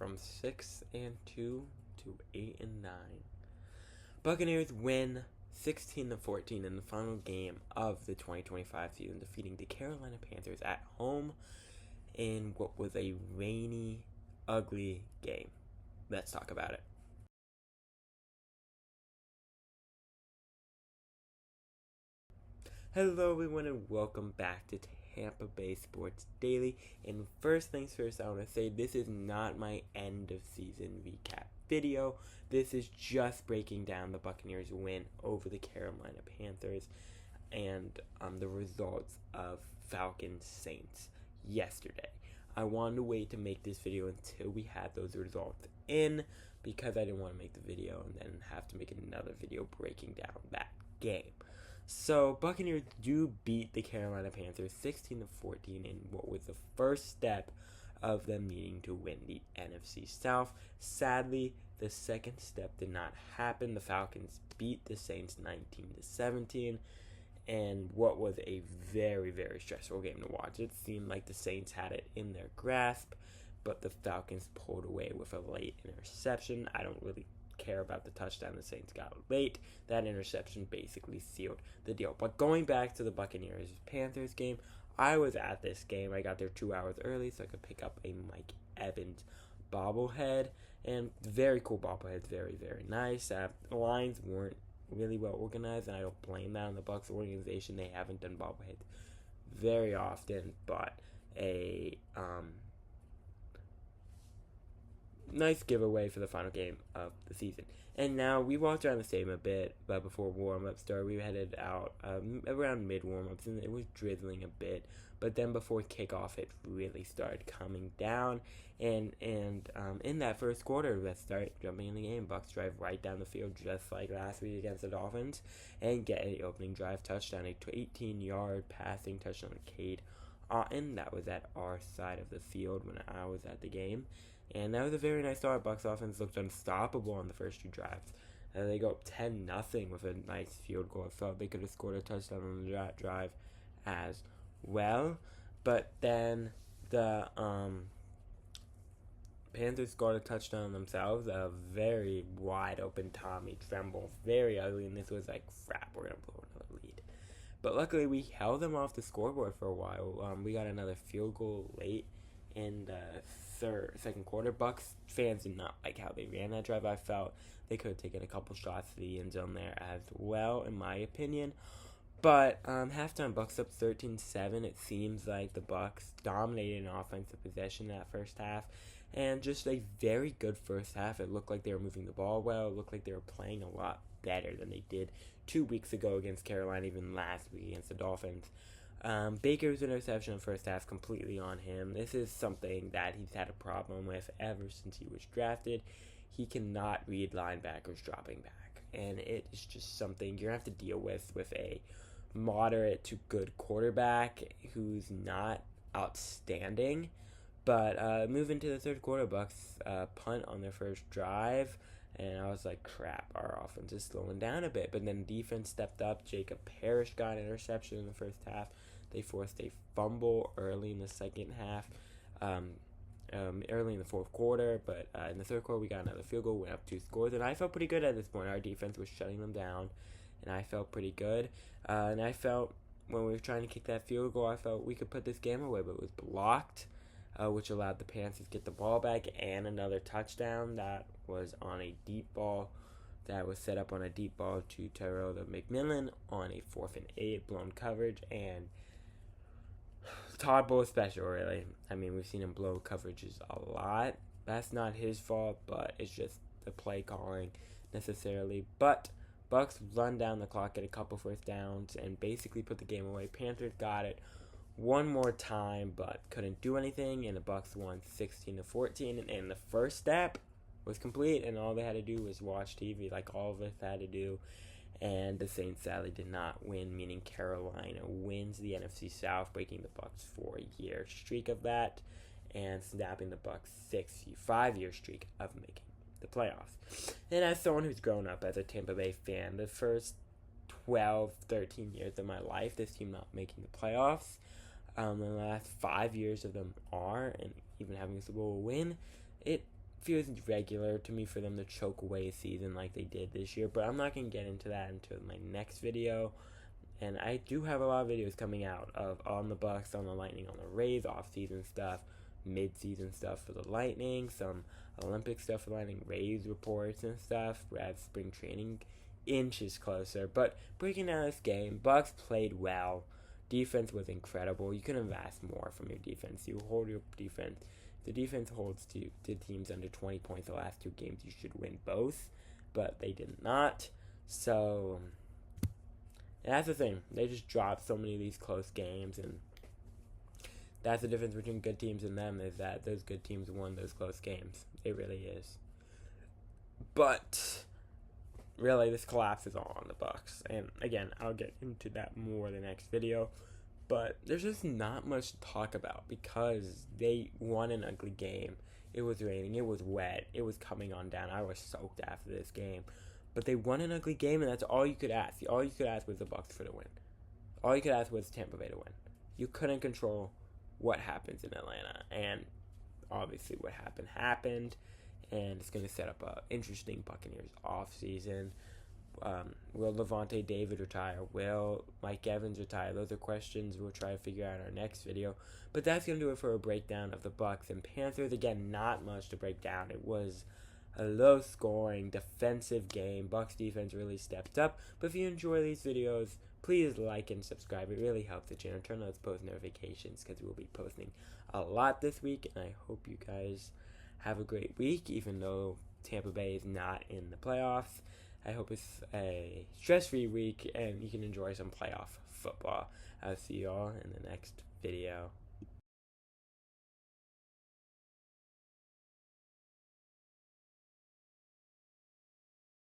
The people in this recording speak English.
from 6-2 to 8-9. Buccaneers win 16-14 in the final game of the 2025 season, defeating the Carolina Panthers at home in what was a rainy, ugly game. Let's talk about it. Hello everyone and welcome back to Tampa Bay Sports Daily. And first things first, I want to say this is not my end of season recap video. This is just breaking down the Buccaneers win over the Carolina Panthers and the results of Falcons Saints yesterday. I wanted to wait to make this video until we had those results in because I didn't want to make the video and then have to make another video breaking down that game. So, Buccaneers do beat the Carolina Panthers 16-14 in what was the first step of them needing to win the NFC South. Sadly, the second step did not happen. The Falcons beat the Saints 19-17 and what was a very, very stressful game to watch. It seemed like the Saints had it in their grasp, but the Falcons pulled away with a late interception. I don't really care about the touchdown the Saints got late. That interception basically sealed the deal. But going back to the Buccaneers-Panthers game, I was at this game. I got there 2 hours early so I could pick up a Mike Evans bobblehead. And very cool bobbleheads, very, very nice. The lines weren't really well organized, and I don't blame that on the Bucs organization. They haven't done bobbleheads very often, but a nice giveaway for the final game of the season. And now we walked around the stadium a bit, but before warm-up started, we headed out around mid-warm-ups, and it was drizzling a bit. But then before kickoff, it really started coming down. And in that first quarter, let's start jumping in the game. Bucs drive right down the field, just like last week against the Dolphins, and get an opening drive touchdown, a 18-yard passing touchdown to Cade Otton. That was at our side of the field when I was at the game. And that was a very nice start. Bucs offense looked unstoppable on the first two drives. They go up 10-0 with a nice field goal. I felt they could have scored a touchdown on that drive as well. But then the Panthers scored a touchdown themselves. A very wide open Tommy Tremble. Very ugly. And this was like, crap, we're going to blow another lead. But luckily we held them off the scoreboard for a while. We got another field goal late in the second quarter. Bucs fans did not like how they ran that drive. I felt they could have taken a couple shots to the end zone there as well, in my opinion. But halftime, Bucs up 13-7. It seems like the Bucs dominated in offensive possession that first half, and just a very good first half. It looked like they were moving the ball well. It looked like they were playing a lot better than they did 2 weeks ago against Carolina, even last week against the Dolphins. Baker's interception in the first half, completely on him. This is something that he's had a problem with ever since he was drafted. He cannot read linebackers dropping back, and it is just something you're going to have to deal with a moderate to good quarterback who's not outstanding. But moving to the third quarter, Bucs punt on their first drive, and I was like, crap, our offense is slowing down a bit. But then defense stepped up. Jacob Parrish got an interception in the first half. They forced a fumble early in the second half, early in the fourth quarter. But in the third quarter, we got another field goal, went up 2 scores. And I felt pretty good at this point. Our defense was shutting them down, and I felt pretty good. And I felt when we were trying to kick that field goal, I felt we could put this game away, but it was blocked, which allowed the Panthers to get the ball back and another touchdown that was on a deep ball. That was set up on a deep ball to Tyrell McMillan on a 4th and 8 blown coverage, and Todd Bowles special, really. I mean, we've seen him blow coverages a lot. That's not his fault, but it's just the play calling necessarily. But Bucs run down the clock, get a couple first downs, and basically put the game away. Panthers got it one more time, but couldn't do anything, and the Bucs won 16-14. And the first step was complete, and all they had to do was watch TV, like all of us had to do. And the Saints sadly did not win, meaning Carolina wins the NFC South, breaking the Bucs 4-year streak of that, and snapping the Bucs 5-year streak of making the playoffs. And as someone who's grown up as a Tampa Bay fan, the first 12, 13 years of my life, this team not making the playoffs, the last 5 years of them are, and even having a Super Bowl win, it feels regular to me for them to choke away a season like they did this year, but I'm not going to get into that until my next video. And I do have a lot of videos coming out of on the Bucs, on the Lightning, on the Rays, off-season stuff, mid-season stuff for the Lightning, some Olympic stuff for the Lightning, Rays reports and stuff as spring training inches closer. But breaking down this game, Bucs played well. Defense was incredible. You couldn't have asked more from your defense. You hold your defense. If the defense holds to teams under 20 points the last 2 games, you should win both, but they did not. So and that's the thing. They just dropped so many of these close games, and that's the difference between good teams and them, is that those good teams won those close games. It really is. But really, this collapse is all on the Bucs. And again, I'll get into that more in the next video. But there's just not much to talk about because they won an ugly game. It was raining. It was wet. It was coming on down. I was soaked after this game. But they won an ugly game, and that's all you could ask. All you could ask was the Bucs for the win. All you could ask was Tampa Bay to win. You couldn't control what happens in Atlanta. And obviously what happened. And it's going to set up an interesting Buccaneers offseason. Will Levante David retire? Will Mike Evans retire? Those are questions we'll try to figure out in our next video. But that's going to do it for a breakdown of the Bucs and Panthers. Again, not much to break down. It was a low-scoring defensive game. Bucs defense really stepped up. But if you enjoy these videos, please like and subscribe. It really helps the channel. Turn on those post notifications because we'll be posting a lot this week. And I hope you guys have a great week, even though Tampa Bay is not in the playoffs. I hope it's a stress-free week and you can enjoy some playoff football. I'll see you all in the next video.